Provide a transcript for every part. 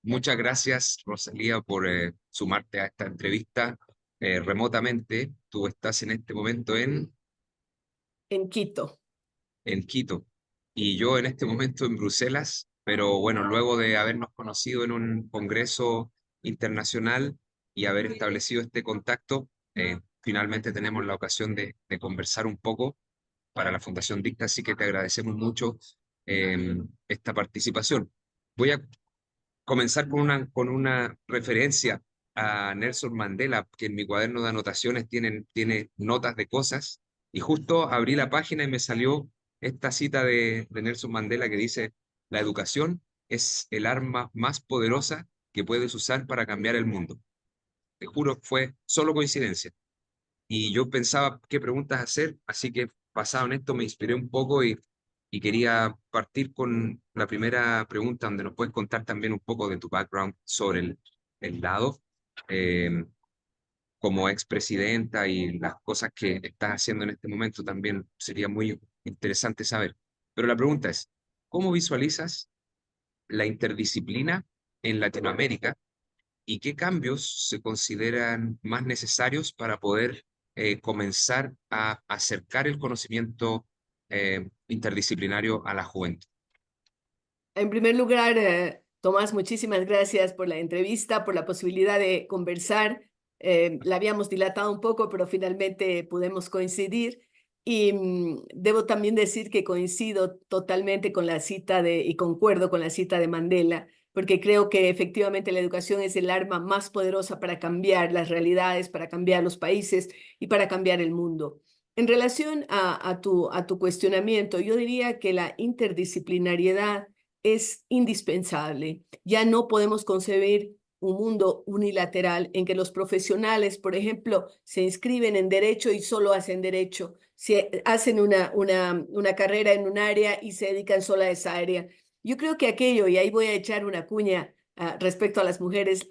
Muchas gracias, Rosalía, por sumarte a esta entrevista remotamente. Tú estás en este momento En Quito. en Quito y yo en este momento en Bruselas, pero bueno, luego de habernos conocido en un congreso internacional y haber establecido este contacto, finalmente tenemos la ocasión de conversar un poco para la Fundación Dicta, así que te agradecemos mucho esta participación. Voy a comenzar con una referencia a Nelson Mandela, que en mi cuaderno de anotaciones tiene notas de cosas, y justo abrí la página y me salió esta cita de Nelson Mandela que dice: la educación es el arma más poderosa que puedes usar para cambiar el mundo. Te juro, fue solo coincidencia. Y yo pensaba qué preguntas hacer, así que basado en esto me inspiré un poco y quería partir con la primera pregunta, donde nos puedes contar también un poco de tu background sobre el lado, eh, como expresidenta y las cosas que estás haciendo en este momento también sería muy interesante saber. Pero la pregunta es, ¿cómo visualizas la interdisciplina en Latinoamérica y qué cambios se consideran más necesarios para poder comenzar a acercar el conocimiento interdisciplinario a la juventud? En primer lugar, Tomás, muchísimas gracias por la entrevista, por la posibilidad de conversar. La habíamos dilatado un poco, pero finalmente pudimos coincidir. Y debo también decir que coincido totalmente con la cita y concuerdo con la cita de Mandela, porque creo que efectivamente la educación es el arma más poderosa para cambiar las realidades, para cambiar los países y para cambiar el mundo. En relación a tu cuestionamiento, yo diría que la interdisciplinariedad es indispensable. Ya no podemos concebir un mundo unilateral en que los profesionales, por ejemplo, se inscriben en derecho y solo hacen derecho, si hacen una carrera en un área y se dedican solo a esa área. Yo creo que aquello, y ahí voy a echar una cuña respecto a las mujeres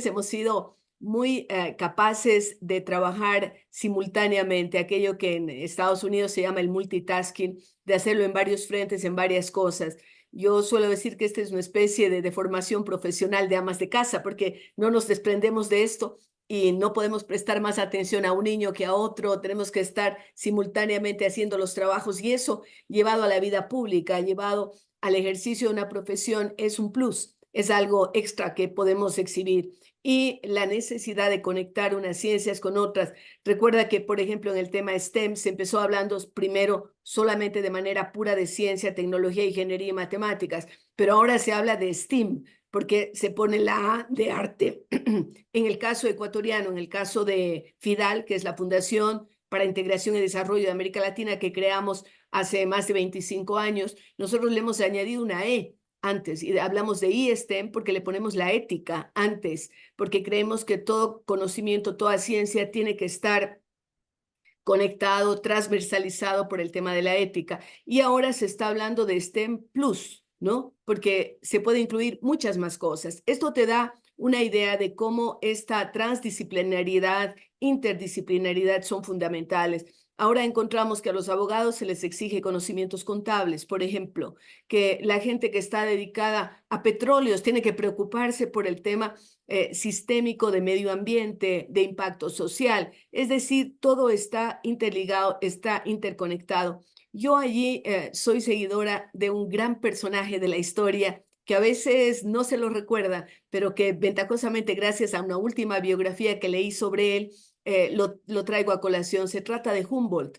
hemos sido muy capaces de trabajar simultáneamente, aquello que en Estados Unidos se llama el multitasking, de hacerlo en varios frentes, en varias cosas. Yo suelo decir que esta es una especie de formación profesional de amas de casa, porque no nos desprendemos de esto y no podemos prestar más atención a un niño que a otro, tenemos que estar simultáneamente haciendo los trabajos y eso llevado a la vida pública, llevado al ejercicio de una profesión es un plus, es algo extra que podemos exhibir. Y la necesidad de conectar unas ciencias con otras. Recuerda que, por ejemplo, en el tema STEM se empezó hablando primero solamente de manera pura de ciencia, tecnología, ingeniería y matemáticas, pero ahora se habla de STEAM porque se pone la A de arte. En el caso ecuatoriano, en el caso de FIDAL, que es la Fundación para Integración y Desarrollo de América Latina que creamos hace más de 25 años, nosotros le hemos añadido una E antes y hablamos de ISTEM porque le ponemos la ética antes, porque creemos que todo conocimiento, toda ciencia tiene que estar conectado, transversalizado por el tema de la ética. Y ahora se está hablando de STEM Plus, ¿no? Porque se puede incluir muchas más cosas. Esto te da una idea de cómo esta transdisciplinariedad, interdisciplinariedad son fundamentales. Ahora encontramos que a los abogados se les exige conocimientos contables, por ejemplo, que la gente que está dedicada a petróleos tiene que preocuparse por el tema sistémico de medio ambiente, de impacto social. Es decir, todo está interligado, está interconectado. Yo allí soy seguidora de un gran personaje de la historia que a veces no se lo recuerda, pero que ventajosamente gracias a una última biografía que leí sobre él, lo traigo a colación. Se trata de Humboldt.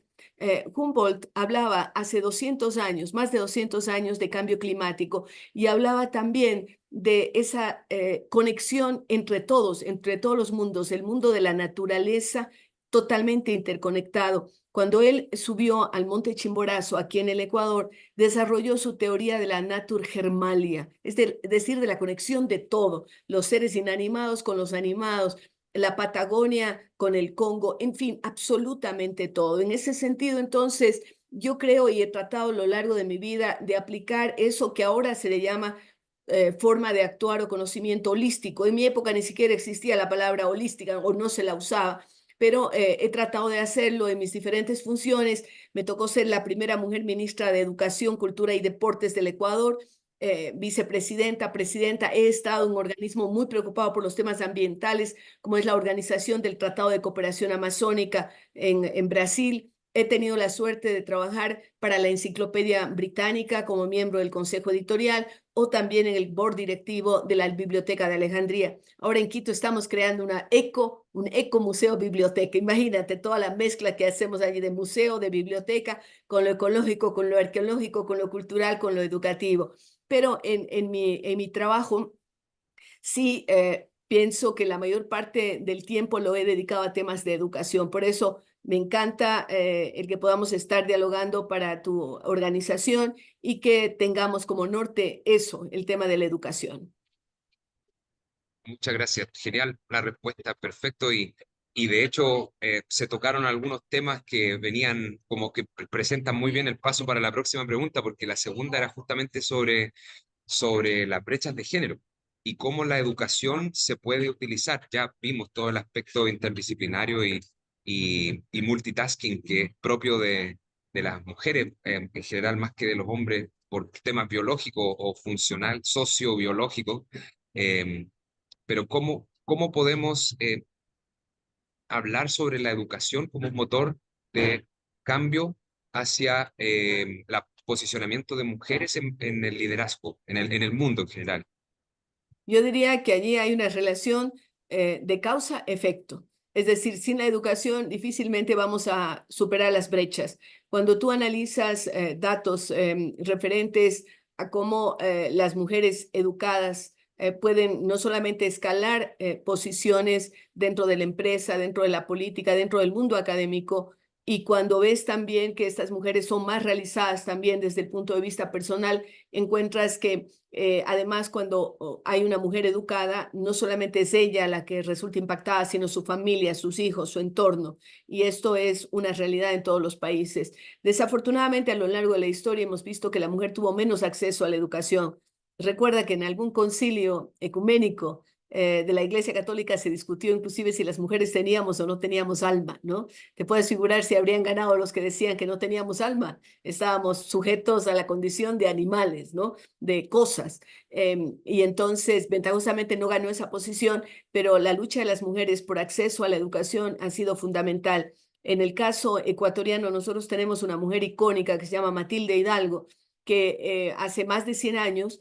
Humboldt hablaba hace 200 años, más de 200 años de cambio climático y hablaba también de esa conexión entre todos los mundos, el mundo de la naturaleza totalmente interconectado. Cuando él subió al Monte Chimborazo, aquí en el Ecuador, desarrolló su teoría de la naturgermalia, decir, de la conexión de todo, los seres inanimados con los animados, la Patagonia con el Congo, en fin, absolutamente todo. En ese sentido, entonces, yo creo y he tratado a lo largo de mi vida de aplicar eso que ahora se le llama forma de actuar o conocimiento holístico. En mi época ni siquiera existía la palabra holística o no se la usaba, pero he tratado de hacerlo en mis diferentes funciones. Me tocó ser la primera mujer ministra de Educación, Cultura y Deportes del Ecuador vicepresidenta, presidenta, he estado en un organismo muy preocupado por los temas ambientales, como es la Organización del Tratado de Cooperación Amazónica en Brasil. He tenido la suerte de trabajar para la Enciclopedia Británica como miembro del Consejo Editorial o también en el board directivo de la Biblioteca de Alejandría. Ahora en Quito estamos creando un ecomuseo biblioteca. Imagínate toda la mezcla que hacemos allí de museo, de biblioteca, con lo ecológico, con lo arqueológico, con lo cultural, con lo educativo. Pero en mi trabajo sí pienso que la mayor parte del tiempo lo he dedicado a temas de educación. Por eso me encanta el que podamos estar dialogando para tu organización y que tengamos como norte eso, el tema de la educación. Muchas gracias. Genial, la respuesta, perfecto. Y de hecho, se tocaron algunos temas que venían como que presentan muy bien el paso para la próxima pregunta, porque la segunda era justamente sobre las brechas de género y cómo la educación se puede utilizar. Ya vimos todo el aspecto interdisciplinario y multitasking que es propio de las mujeres en general más que de los hombres por temas biológicos o funcional, sociobiológicos. Eh, pero ¿cómo podemos hablar sobre la educación como un motor de cambio hacia el posicionamiento de mujeres en el liderazgo, en el mundo en general? Yo diría que allí hay una relación de causa-efecto. Es decir, sin la educación difícilmente vamos a superar las brechas. Cuando tú analizas datos referentes a cómo las mujeres educadas pueden no solamente escalar posiciones dentro de la empresa, dentro de la política, dentro del mundo académico, y cuando ves también que estas mujeres son más realizadas también desde el punto de vista personal, encuentras que además, cuando hay una mujer educada, no solamente es ella la que resulta impactada, sino su familia, sus hijos, su entorno. Y esto es una realidad en todos los países. Desafortunadamente, a lo largo de la historia hemos visto que la mujer tuvo menos acceso a la educación. Recuerda que en algún concilio ecuménico de la Iglesia Católica se discutió inclusive si las mujeres teníamos o no teníamos alma, ¿no? Te puedes figurar si habrían ganado los que decían que no teníamos alma. Estábamos sujetos a la condición de animales, ¿no? De cosas. Y entonces, ventajosamente no ganó esa posición, pero la lucha de las mujeres por acceso a la educación ha sido fundamental. En el caso ecuatoriano, nosotros tenemos una mujer icónica que se llama Matilde Hidalgo, que hace más de 100 años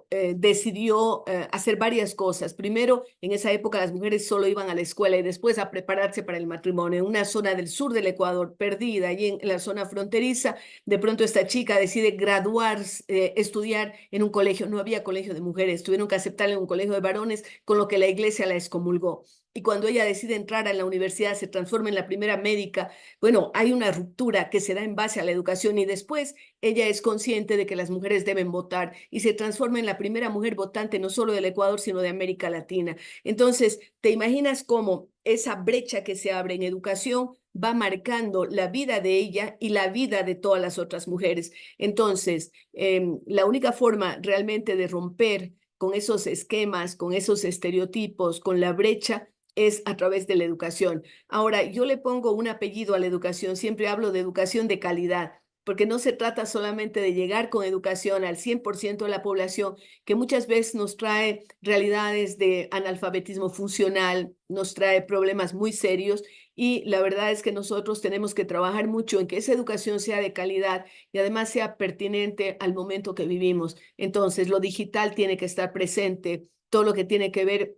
decidió hacer varias cosas. Primero, en esa época las mujeres solo iban a la escuela y después a prepararse para el matrimonio. En una zona del sur del Ecuador, perdida, allí en la zona fronteriza, de pronto esta chica decide graduarse, estudiar en un colegio. No había colegio de mujeres, tuvieron que aceptarla en un colegio de varones, con lo que la iglesia la excomulgó. Y cuando ella decide entrar a la universidad, se transforma en la primera médica. Bueno, hay una ruptura que se da en base a la educación y después ella es consciente de que las mujeres deben votar y se transforma en la primera mujer votante no solo del Ecuador, sino de América Latina. Entonces, ¿te imaginas cómo esa brecha que se abre en educación va marcando la vida de ella y la vida de todas las otras mujeres? Entonces, la única forma realmente de romper con esos esquemas, con esos estereotipos, con la brecha, es a través de la educación. Ahora, yo le pongo un apellido a la educación, siempre hablo de educación de calidad, porque no se trata solamente de llegar con educación al 100% de la población, que muchas veces nos trae realidades de analfabetismo funcional, nos trae problemas muy serios, y la verdad es que nosotros tenemos que trabajar mucho en que esa educación sea de calidad y además sea pertinente al momento que vivimos. Entonces, lo digital tiene que estar presente, todo lo que tiene que ver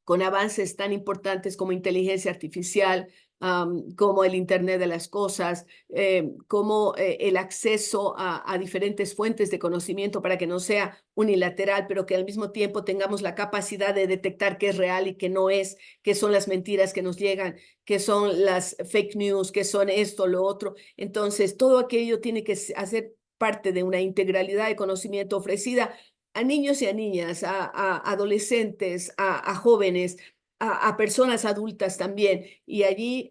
con avances tan importantes como inteligencia artificial, como el Internet de las Cosas, como el acceso a diferentes fuentes de conocimiento para que no sea unilateral, pero que al mismo tiempo tengamos la capacidad de detectar qué es real y qué no es, qué son las mentiras que nos llegan, qué son las fake news, qué son esto, lo otro. Entonces, todo aquello tiene que hacer parte de una integralidad de conocimiento ofrecida a niños y a niñas, a adolescentes, a jóvenes, a personas adultas también. Y allí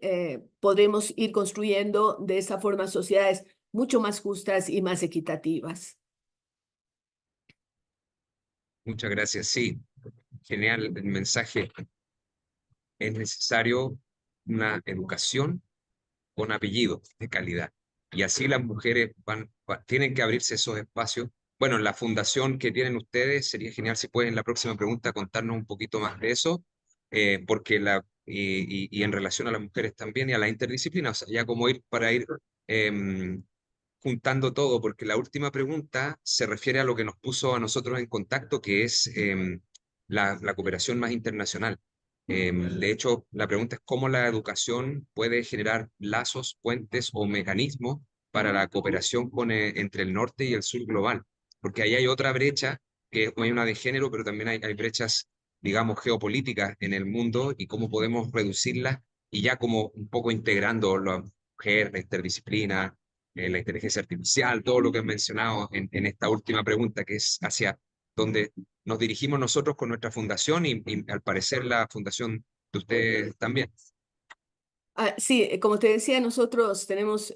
podremos ir construyendo de esa forma sociedades mucho más justas y más equitativas. Muchas gracias. Sí, genial el mensaje. Es necesario una educación con apellido de calidad. Y así las mujeres tienen que abrirse esos espacios bueno, la fundación que tienen ustedes, sería genial si pueden en la próxima pregunta contarnos un poquito más de eso, porque y en relación a las mujeres también y a la interdisciplina, o sea, ya como ir para ir em, juntando todo, porque la última pregunta se refiere a lo que nos puso a nosotros en contacto, que es la cooperación más internacional. De hecho, la pregunta es cómo la educación puede generar lazos, puentes o mecanismos para la cooperación entre el norte y el sur global, porque ahí hay otra brecha, que hay una de género, pero también hay brechas, digamos, geopolíticas en el mundo y cómo podemos reducirlas y ya como un poco integrando la mujer, la interdisciplina, la inteligencia artificial, todo lo que he mencionado en esta última pregunta, que es hacia donde nos dirigimos nosotros con nuestra fundación y al parecer la fundación de ustedes también. Sí, como te decía, nosotros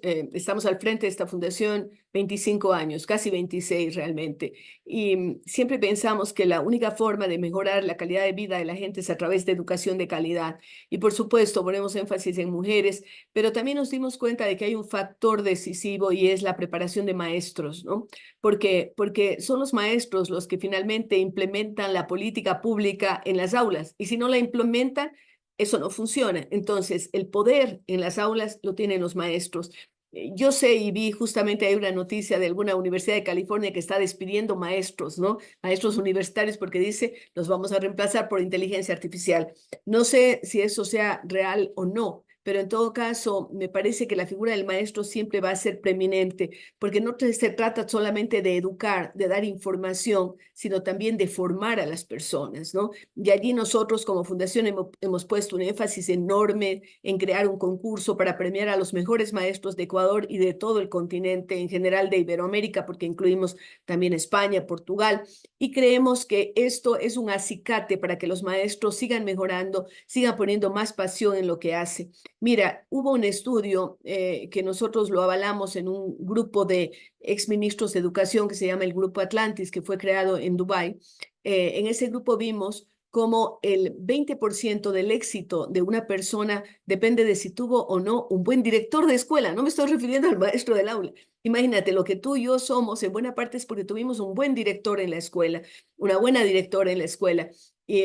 estamos al frente de esta fundación 25 años, casi 26 realmente, y siempre pensamos que la única forma de mejorar la calidad de vida de la gente es a través de educación de calidad. Y por supuesto, ponemos énfasis en mujeres, pero también nos dimos cuenta de que hay un factor decisivo y es la preparación de maestros, ¿no? Porque son los maestros los que finalmente implementan la política pública en las aulas, y si no la implementan, eso no funciona. Entonces, el poder en las aulas lo tienen los maestros. Yo sé y vi justamente hay una noticia de alguna universidad de California que está despidiendo maestros, ¿no? Maestros universitarios porque dice, los vamos a reemplazar por inteligencia artificial. No sé si eso sea real o no, pero en todo caso, me parece que la figura del maestro siempre va a ser preeminente, porque no se trata solamente de educar, de dar información, sino también de formar a las personas, ¿no? Y allí nosotros como fundación hemos puesto un énfasis enorme en crear un concurso para premiar a los mejores maestros de Ecuador y de todo el continente, en general de Iberoamérica, porque incluimos también España, Portugal, y creemos que esto es un acicate para que los maestros sigan mejorando, sigan poniendo más pasión en lo que hacen. Mira, hubo un estudio que nosotros lo avalamos en un grupo de exministros de educación que se llama el Grupo Atlantis, que fue creado en Dubái. En ese grupo vimos como el 20% del éxito de una persona depende de si tuvo o no un buen director de escuela. No me estoy refiriendo al maestro del aula. Imagínate, lo que tú y yo somos en buena parte es porque tuvimos un buen director en la escuela, una buena directora en la escuela.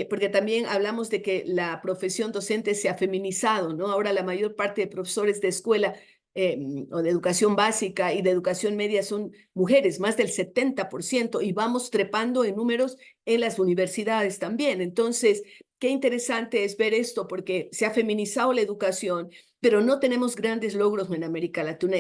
Porque también hablamos de que la profesión docente se ha feminizado, ¿no? Ahora la mayor parte de profesores de escuela o de educación básica y de educación media son mujeres, más del 70%, y vamos trepando en números en las universidades también. Entonces, qué interesante es ver esto porque se ha feminizado la educación, pero no tenemos grandes logros en América Latina.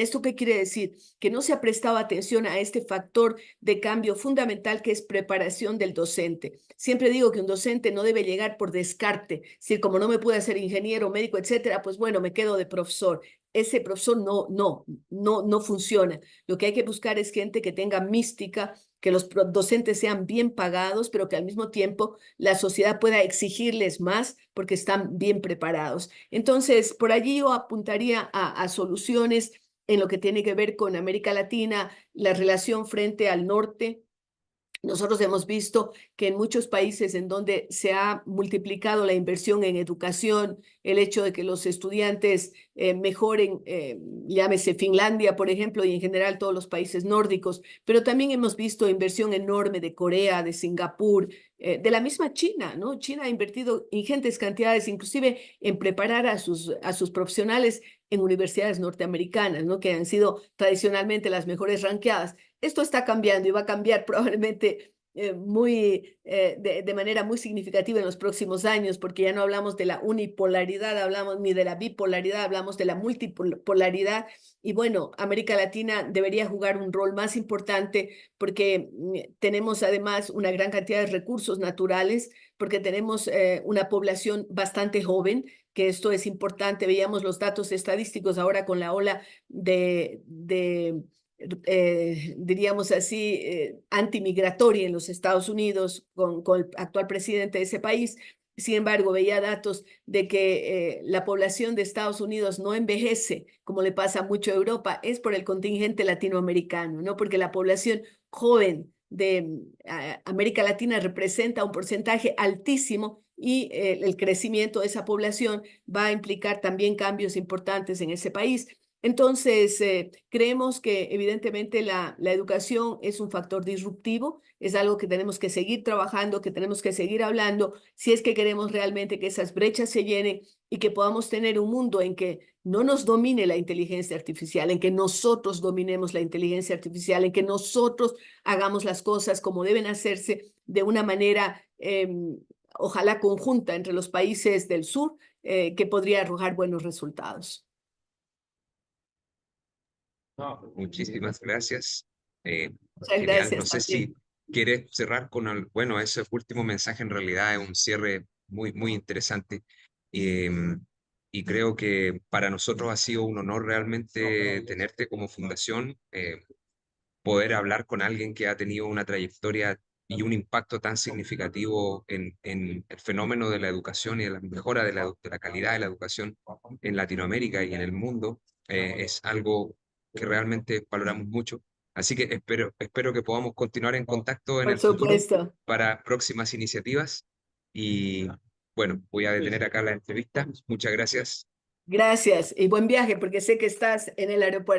¿Esto qué quiere decir? Que no se ha prestado atención a este factor de cambio fundamental que es preparación del docente. Siempre digo que un docente no debe llegar por descarte, si como no me pude hacer ingeniero, médico, etcétera, pues bueno, me quedo de profesor. Ese profesor no funciona. Lo que hay que buscar es gente que tenga mística, que los docentes sean bien pagados, pero que al mismo tiempo la sociedad pueda exigirles más porque están bien preparados. Entonces, por allí yo apuntaría a soluciones en lo que tiene que ver con América Latina, la relación frente al norte. Nosotros hemos visto que en muchos países en donde se ha multiplicado la inversión en educación, el hecho de que los estudiantes mejoren, llámese Finlandia, por ejemplo, y en general todos los países nórdicos, pero también hemos visto inversión enorme de Corea, de Singapur, de la misma China, ¿no? China ha invertido ingentes cantidades, inclusive en preparar a sus profesionales en universidades norteamericanas, ¿no? Que han sido tradicionalmente las mejores ranqueadas. Esto está cambiando y va a cambiar probablemente de manera muy significativa en los próximos años, porque ya no hablamos de la unipolaridad, hablamos ni de la bipolaridad, hablamos de la multipolaridad. Y bueno, América Latina debería jugar un rol más importante porque tenemos además una gran cantidad de recursos naturales, porque tenemos una población bastante joven, que esto es importante. Veíamos los datos estadísticos ahora con la ola diríamos así, antimigratoria en los Estados Unidos con el actual presidente de ese país. Sin embargo, veía datos de que la población de Estados Unidos no envejece, como le pasa mucho a Europa, es por el contingente latinoamericano, ¿no? Porque la población joven de América Latina representa un porcentaje altísimo y el crecimiento de esa población va a implicar también cambios importantes en ese país. Entonces, creemos que evidentemente la educación es un factor disruptivo, es algo que tenemos que seguir trabajando, que tenemos que seguir hablando, si es que queremos realmente que esas brechas se llenen y que podamos tener un mundo en que no nos domine la inteligencia artificial, en que nosotros dominemos la inteligencia artificial, en que nosotros hagamos las cosas como deben hacerse de una manera, ojalá conjunta entre los países del sur, que podría arrojar buenos resultados. Muchísimas gracias. Eh, Muchas Genial. No gracias sé también. si quieres cerrar con bueno, ese último mensaje en realidad es un cierre muy, muy interesante. Y creo que para nosotros ha sido un honor realmente tenerte como fundación, poder hablar con alguien que ha tenido una trayectoria y un impacto tan significativo en el fenómeno de la educación y de la mejora de la calidad de la educación en Latinoamérica y en el mundo. Es algo que realmente valoramos mucho. Así que espero que podamos continuar en contacto en Por el futuro supuesto. para próximas iniciativas. Y bueno, voy a detener acá la entrevista. Muchas gracias. Gracias y buen viaje porque sé que estás en el aeropuerto.